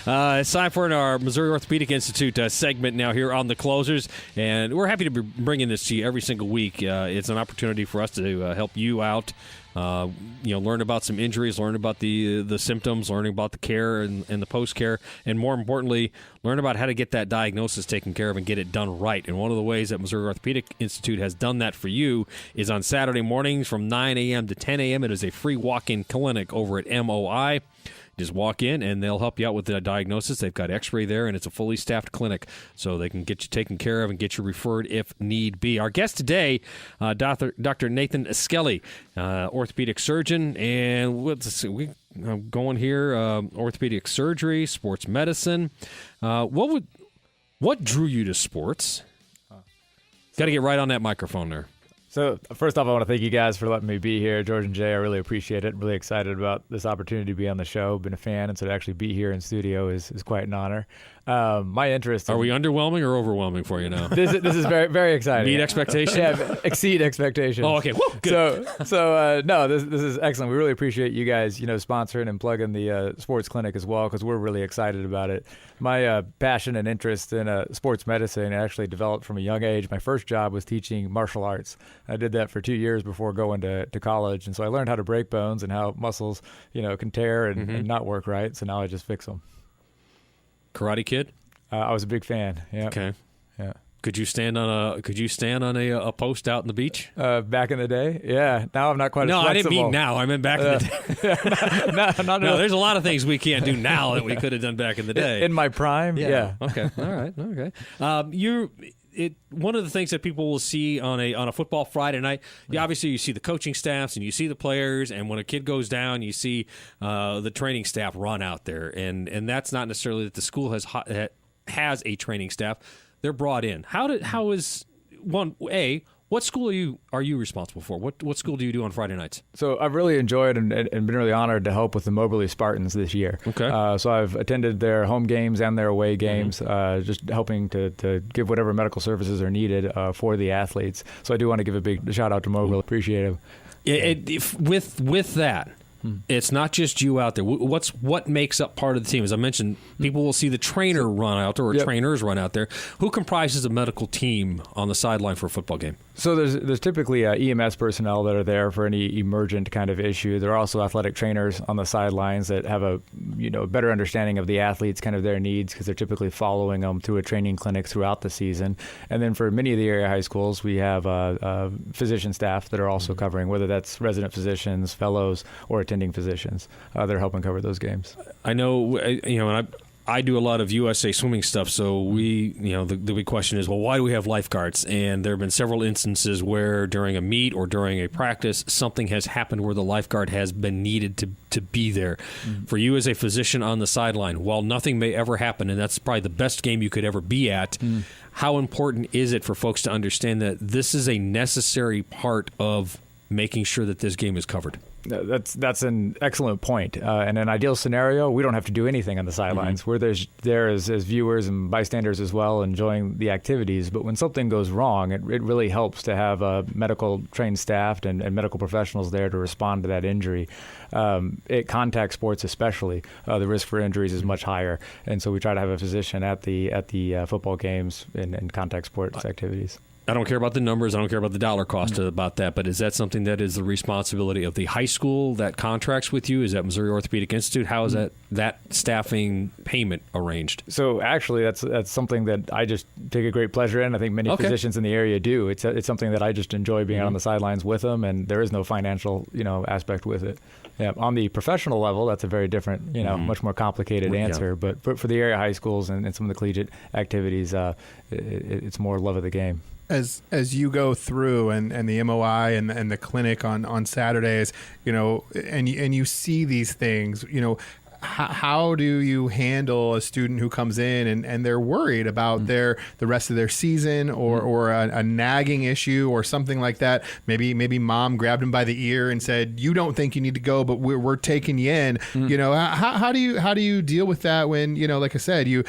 It's time for our Missouri Orthopedic Institute segment now here on the Closers, and we're happy to be bringing this to you every single week. It's an opportunity for us to help you out. Learn about some injuries, learn about the symptoms, learning about the care and the post-care, and more importantly, learn about how to get that diagnosis taken care of and get it done right. And one of the ways that Missouri Orthopedic Institute has done that for you is on Saturday mornings from 9 a.m. to 10 a.m. It is a free walk-in clinic over at MOI. Just walk in, and they'll help you out with the diagnosis. They've got x-ray there, and it's a fully staffed clinic, so they can get you taken care of and get you referred if need be. Our guest today, Dr. Nathan Skelley, orthopedic surgeon, and we're going here, orthopedic surgery, sports medicine. What drew you to sports? Got to get right on that microphone there. So first off, I want to thank you guys for letting me be here. George and Jay, I really appreciate it. I'm really excited about this opportunity to be on the show. Been a fan, and so to actually be here in studio is quite an honor. My interest. Are we underwhelming or overwhelming for you now? This is very, very exciting. Meet expectations? Yeah, exceed expectations. Oh, okay. Woo, good. No, this is excellent. We really appreciate you guys, sponsoring and plugging the sports clinic as well, because we're really excited about it. My passion and interest in sports medicine actually developed from a young age. My first job was teaching martial arts. I did that for 2 years before going to college, and so I learned how to break bones and how muscles, can tear and not work right. So now I just fix them. Karate Kid? I was a big fan. Yeah. Okay. Yeah. Could you stand on a post out in the beach? Back in the day, yeah. Now I'm not quite. No, as flexible. I didn't mean now. I meant back in the day. No, there's a lot of things we can't do now that we could have done back in the day. In my prime, yeah. Okay. All right. Okay. One of the things that people will see on a football Friday night, obviously you see the coaching staffs and you see the players, and when a kid goes down, you see the training staff run out there, and that's not necessarily that the school has a training staff. They're brought in. What school are you responsible for? What school do you do on Friday nights? So I've really enjoyed and been really honored to help with the Moberly Spartans this year. Okay. So I've attended their home games and their away games, just helping to give whatever medical services are needed for the athletes. So I do want to give a big shout out to Moberly. Appreciate it. With that, it's not just you out there. What makes up part of the team? As I mentioned, people will see the trainer run out there, or trainers run out there. Who comprises a medical team on the sideline for a football game? So there's typically EMS personnel that are there for any emergent kind of issue. There are also athletic trainers on the sidelines that have a better understanding of the athletes, kind of their needs, because they're typically following them through a training clinic throughout the season. And then for many of the area high schools, we have physician staff that are also covering, whether that's resident physicians, fellows, or attending physicians. They're helping cover those games. I know, and I do a lot of USA swimming stuff, so the big question is, well, why do we have lifeguards? And there have been several instances where during a meet or during a practice, something has happened where the lifeguard has been needed to be there. For you as a physician on the sideline, while nothing may ever happen, and that's probably the best game you could ever be at, how important is it for folks to understand that this is a necessary part of making sure that this game is covered? That's an excellent point. In an ideal scenario, we don't have to do anything on the sidelines. We're there as viewers and bystanders as well, enjoying the activities. But when something goes wrong, it really helps to have medical trained staff and medical professionals there to respond to that injury. At contact sports especially, the risk for injuries is much higher. And so we try to have a physician at the football games and contact sports activities. I don't care about the numbers. I don't care about the dollar cost about that. But is that something that is the responsibility of the high school that contracts with you? Is that Missouri Orthopedic Institute? How is that staffing payment arranged? So actually, that's something that I just take a great pleasure in. I think many physicians in the area do. It's something that I just enjoy being out on the sidelines with them, and there is no financial aspect with it. Yeah, on the professional level, that's a very different, much more complicated answer. Yeah. But for the area high schools and some of the collegiate activities, it's more love of the game. As you go through and the MOI and the clinic on Saturdays, and you see these things, how do you handle a student who comes in and they're worried about the rest of their season or a nagging issue or something like that? Maybe mom grabbed him by the ear and said, "You don't think you need to go, but we're taking you in." How do you deal with that when like I said, you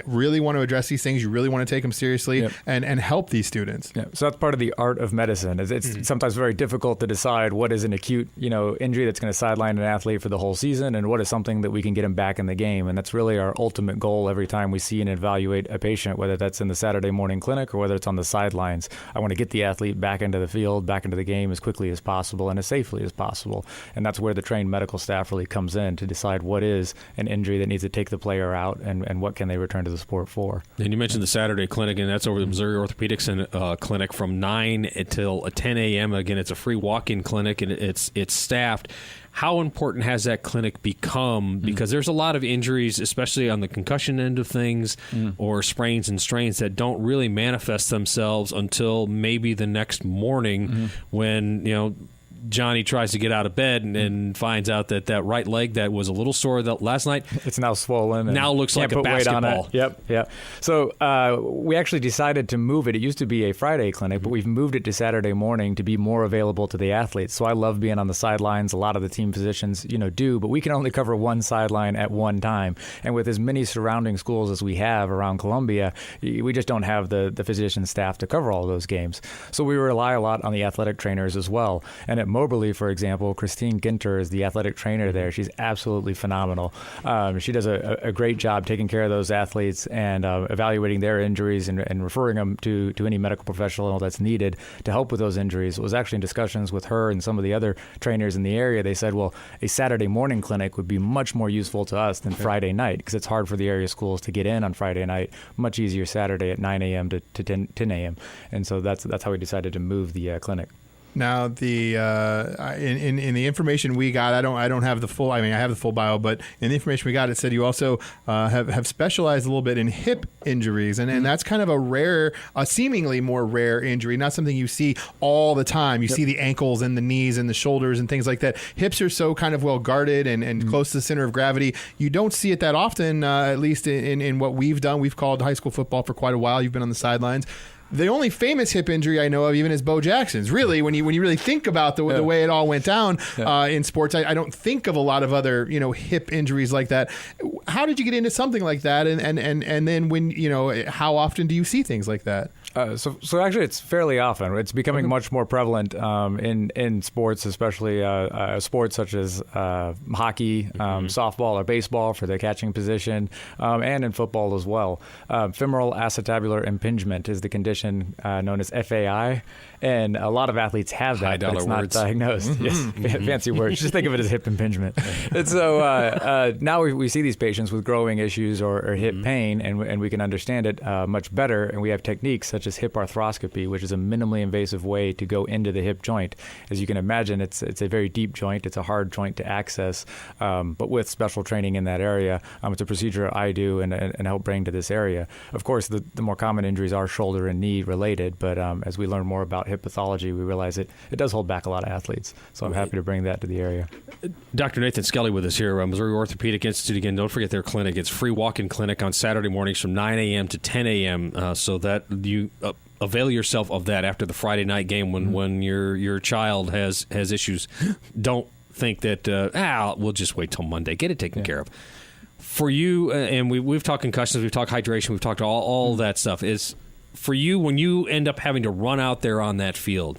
really want to address these things, you really want to take them seriously and help these students? Yeah. So that's part of the art of medicine. It's sometimes very difficult to decide what is an acute injury that's going to sideline an athlete for the whole season and what is something something that we can get him back in the game. And that's really our ultimate goal every time we see and evaluate a patient, whether that's in the Saturday morning clinic or whether it's on the sidelines. I want to get the athlete back into the field, back into the game as quickly as possible and as safely as possible. And that's where the trained medical staff really comes in to decide what is an injury that needs to take the player out and what can they return to the sport for. And you mentioned the Saturday clinic, and that's over the Missouri Orthopedics Clinic from 9 until 10 a.m. Again, it's a free walk-in clinic, and it's staffed. How important has that clinic become? Because there's a lot of injuries, especially on the concussion end of things, or sprains and strains that don't really manifest themselves until maybe the next morning when, Johnny tries to get out of bed and finds out that right leg that was a little sore last night, it's now swollen. And now looks like a basketball. Yep. So we actually decided to move it. It used to be a Friday clinic, but we've moved it to Saturday morning to be more available to the athletes. So I love being on the sidelines. A lot of the team physicians, do, but we can only cover one sideline at one time. And with as many surrounding schools as we have around Columbia, we just don't have the physician staff to cover all those games. So we rely a lot on the athletic trainers as well. And at Moberly, for example, Christine Ginter is the athletic trainer there. She's absolutely phenomenal. She does a great job taking care of those athletes and evaluating their injuries and referring them to any medical professional that's needed to help with those injuries. It was actually in discussions with her and some of the other trainers in the area. They said, well, a Saturday morning clinic would be much more useful to us than Friday night because it's hard for the area schools to get in on Friday night. Much easier Saturday at 9 a.m. to 10 a.m. And so that's how we decided to move the clinic. Now, the in the information we got, I don't have the full. I mean, I have the full bio, but in the information we got, it said you also have specialized a little bit in hip injuries, and that's kind of a seemingly more rare injury, not something you see all the time. You see the ankles and the knees and the shoulders and things like that. Hips are so kind of well guarded and close to the center of gravity. You don't see it that often, at least in what we've done. We've called high school football for quite a while. You've been on the sidelines. The only famous hip injury I know of even is Bo Jackson's. Really, when you really think about the way it all went down in sports, I don't think of a lot of other hip injuries like that. How did you get into something like that? And then when how often do you see things like that? So actually, it's fairly often. It's becoming much more prevalent in sports, especially sports such as hockey, softball, or baseball for the catching position, and in football as well. Femoral acetabular impingement is the condition known as FAI, and a lot of athletes have that, but it's not diagnosed. Yes, fancy words. Just think of it as hip impingement. And so now we see these patients with growing issues or hip pain, and we can understand it much better, and we have techniques such as hip arthroscopy, which is a minimally invasive way to go into the hip joint. As you can imagine, it's a very deep joint. It's a hard joint to access, but with special training in that area, it's a procedure I do and help bring to this area. Of course, the more common injuries are shoulder and knee related, but as we learn more about hip pathology, we realize it does hold back a lot of athletes. So I'm happy to bring that to the area. Dr. Nathan Skelley with us here, Missouri Orthopedic Institute. Again, don't forget their clinic. It's free walk-in clinic on Saturday mornings from 9 a.m. to 10 a.m. So that you avail yourself of that after the Friday night game when your child has issues. Don't think that we'll just wait till Monday. Get it taken care of. For you, and we've talked concussions, we've talked hydration, we've talked all that stuff. Is for you when you end up having to run out there on that field,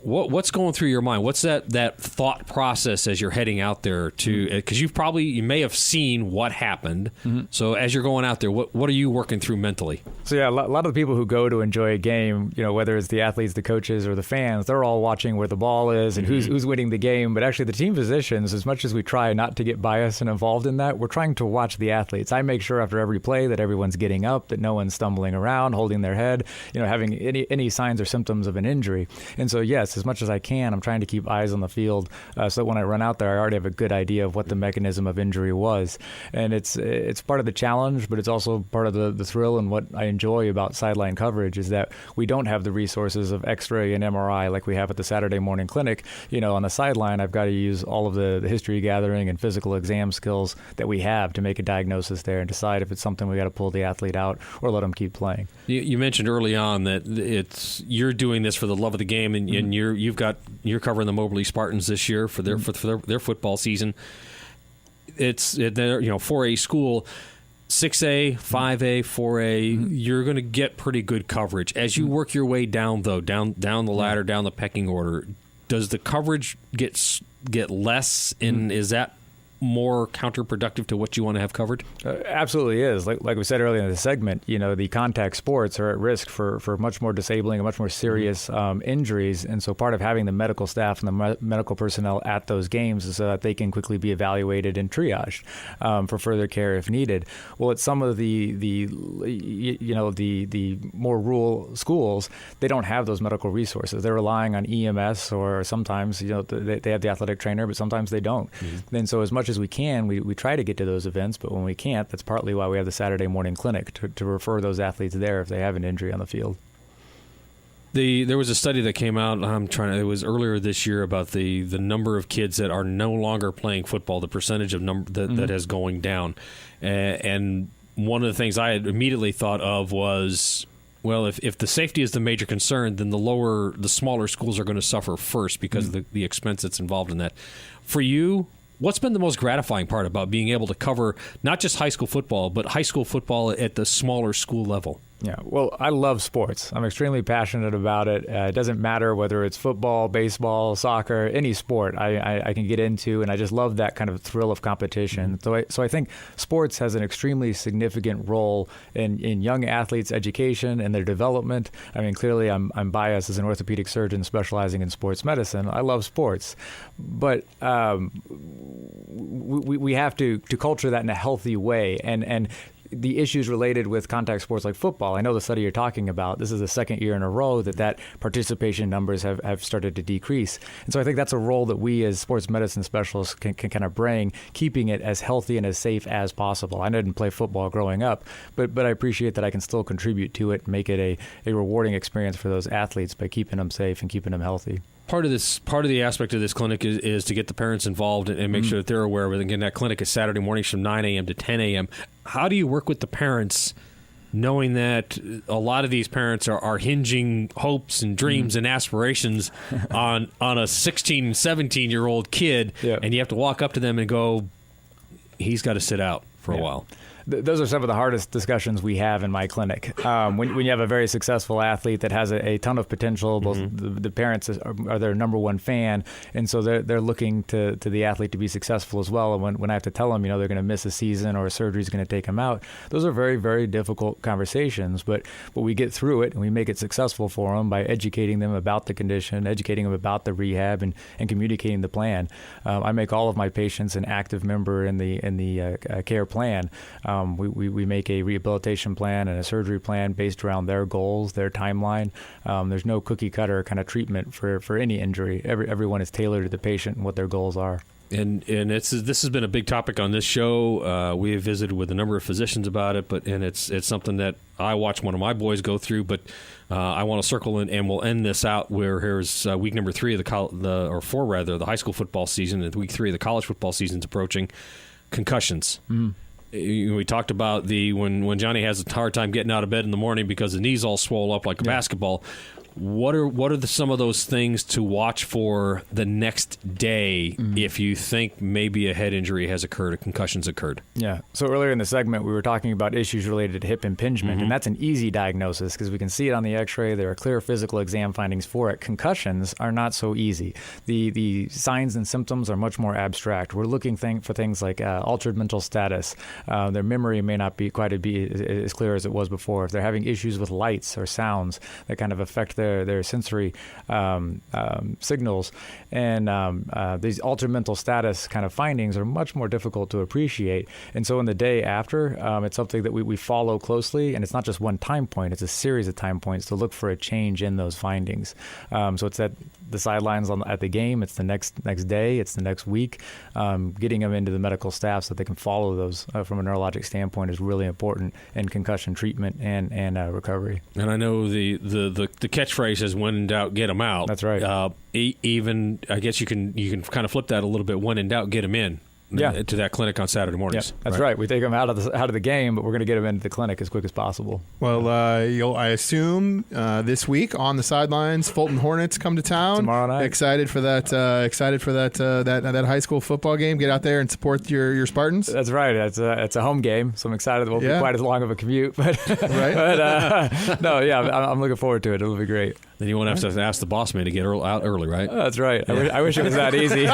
what's going through your mind? What's that thought process as you're heading out there to? Because you may have seen what happened. So as you're going out there, what are you working through mentally? So yeah, a lot of the people who go to enjoy a game, whether it's the athletes, the coaches, or the fans, they're all watching where the ball is and who's winning the game. But actually, the team physicians, as much as we try not to get biased and involved in that, we're trying to watch the athletes. I make sure after every play that everyone's getting up, that no one's stumbling around, holding their head, having any signs or symptoms of an injury. And so yes, as much as I can, I'm trying to keep eyes on the field so that when I run out there, I already have a good idea of what the mechanism of injury was. And it's part of the challenge, but it's also part of the thrill and what I enjoy about sideline coverage is that we don't have the resources of X-ray and MRI like we have at the Saturday morning clinic. On the sideline, I've got to use all of the history gathering and physical exam skills that we have to make a diagnosis there and decide if it's something we got to pull the athlete out or let them keep playing. You mentioned early on that you're doing this for the love of the game, and you're covering the Moberly Spartans this year for their football season. It's their 4A school, 6A, 5A, 4A. You're going to get pretty good coverage as you work your way down the ladder, down the pecking order. Does the coverage get less? And is that more counterproductive to what you want to have covered? Absolutely is. Like we said earlier in the segment, the contact sports are at risk for much more disabling and much more serious injuries. And so part of having the medical staff and the medical personnel at those games is so that they can quickly be evaluated and triaged for further care if needed. Well, at some of the more rural schools, they don't have those medical resources. They're relying on EMS, or sometimes they have the athletic trainer, but sometimes they don't. Mm-hmm. And so as much as we can, we try to get to those events, but when we can't, that's partly why we have the Saturday morning clinic to refer those athletes there if they have an injury on the field. There was a study that came out. It was earlier this year about the number of kids that are no longer playing football, the percentage of that is going down, and one of the things I had immediately thought of was, well, if the safety is the major concern, then the smaller schools are going to suffer first because of the expense that's involved in that. For you, what's been the most gratifying part about being able to cover not just high school football, but high school football at the smaller school level? Yeah, well, I love sports. I'm extremely passionate about it. It doesn't matter whether it's football, baseball, soccer, any sport I can get into, and I just love that kind of thrill of competition. So I think sports has an extremely significant role in young athletes' education and their development. I mean, clearly I'm biased as an orthopedic surgeon specializing in sports medicine. I love sports, but we have to culture that in a healthy way, and the issues related with contact sports like football. I know the study you're talking about. This is the second year in a row that participation numbers have started to decrease. And so I think that's a role that we as sports medicine specialists can kind of bring, keeping it as healthy and as safe as possible. I didn't play football growing up, but I appreciate that I can still contribute to it and make it a rewarding experience for those athletes by keeping them safe and keeping them healthy. Part of the aspect of this clinic is to get the parents involved and make sure that they're aware of it. Again, that clinic is Saturday mornings from 9 a.m. to 10 a.m. How do you work with the parents, knowing that a lot of these parents are hinging hopes and dreams and aspirations on a 16, 17-year-old kid, and you have to walk up to them and go, he's got to sit out for a while? Those are some of the hardest discussions we have in my clinic. When you have a very successful athlete that has a ton of potential, both the parents are their number one fan, and so they're looking to the athlete to be successful as well. And when I have to tell them, they're going to miss a season or a surgery is going to take them out, those are very, very difficult conversations. But we get through it and we make it successful for them by educating them about the condition, educating them about the rehab, and communicating the plan. I make all of my patients an active member in the care plan. We make a rehabilitation plan and a surgery plan based around their goals, their timeline. There's no cookie cutter kind of treatment for any injury. Everyone is tailored to the patient and what their goals are. And this has been a big topic on this show. We have visited with a number of physicians about it, and it's something that I watch one of my boys go through. But I want to circle in, and we'll end this out where here's week number 3 of the high school football season, and week 3 of the college football season's approaching. Concussions. We talked about when Johnny has a hard time getting out of bed in the morning because the knee's all swole up like a basketball. What are some of those things to watch for the next day if you think maybe a head injury has occurred, a concussion's occurred? Yeah. So earlier in the segment, we were talking about issues related to hip impingement, and that's an easy diagnosis because we can see it on the X-ray. There are clear physical exam findings for it. Concussions are not so easy. The signs and symptoms are much more abstract. We're looking for things like altered mental status. Their memory may not be quite as clear as it was before. If they're having issues with lights or sounds that kind of affect their sensory signals, and these altered mental status kind of findings are much more difficult to appreciate. And so in the day after, it's something that we follow closely, and it's not just one time point, it's a series of time points to look for a change in those findings. So it's at the sidelines at the game, it's the next day, it's the next week. Getting them into the medical staff so that they can follow those from a neurologic standpoint is really important in concussion treatment and recovery. And I know the catchphrase is "when in doubt, get them out." That's right. Even I guess you can kind of flip that a little bit. When in doubt, get them in. To that clinic on Saturday mornings. Yeah, that's right. We take them out of the game, but we're going to get them into the clinic as quick as possible. Well, I assume this week on the sidelines, Fulton Hornets come to town tomorrow night. Excited for that that high school football game. Get out there and support your Spartans. That's right. It's a home game, so I'm excited. It won't be quite as long of a commute, but right. No, yeah, I'm looking forward to it. It'll be great. Then you won't have to ask the boss man to get out early, right? That's right. I wish it was that easy.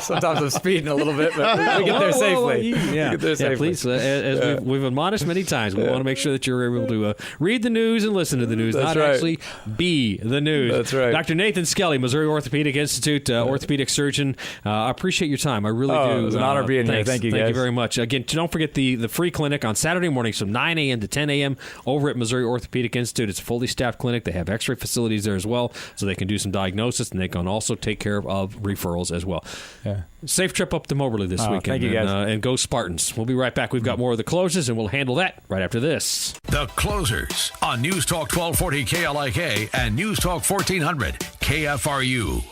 Sometimes I'm speeding a little bit, but we get there safely. Yeah, please. As we've admonished many times, we want to make sure that you're able to read the news and listen to the news, not actually be the news. That's right. Dr. Nathan Skelley, Missouri Orthopedic Institute, orthopedic surgeon. I appreciate your time. I really do. It was an honor being here. Thank you, guys. Thank you very much. Again, don't forget the free clinic on Saturday mornings from 9 a.m. to 10 a.m. over at Missouri Orthopedic Institute. It's a fully staffed clinic. They have x-ray facilities there as well, so they can do some diagnosis, and they can also take care of referrals as well. Yeah. Safe trip up to Moberly this weekend. Thank you, guys. And go Spartans. We'll be right back. We've got more of the closers, and we'll handle that right after this. The Closers on News Talk 1240 KLIK and News Talk 1400 KFRU.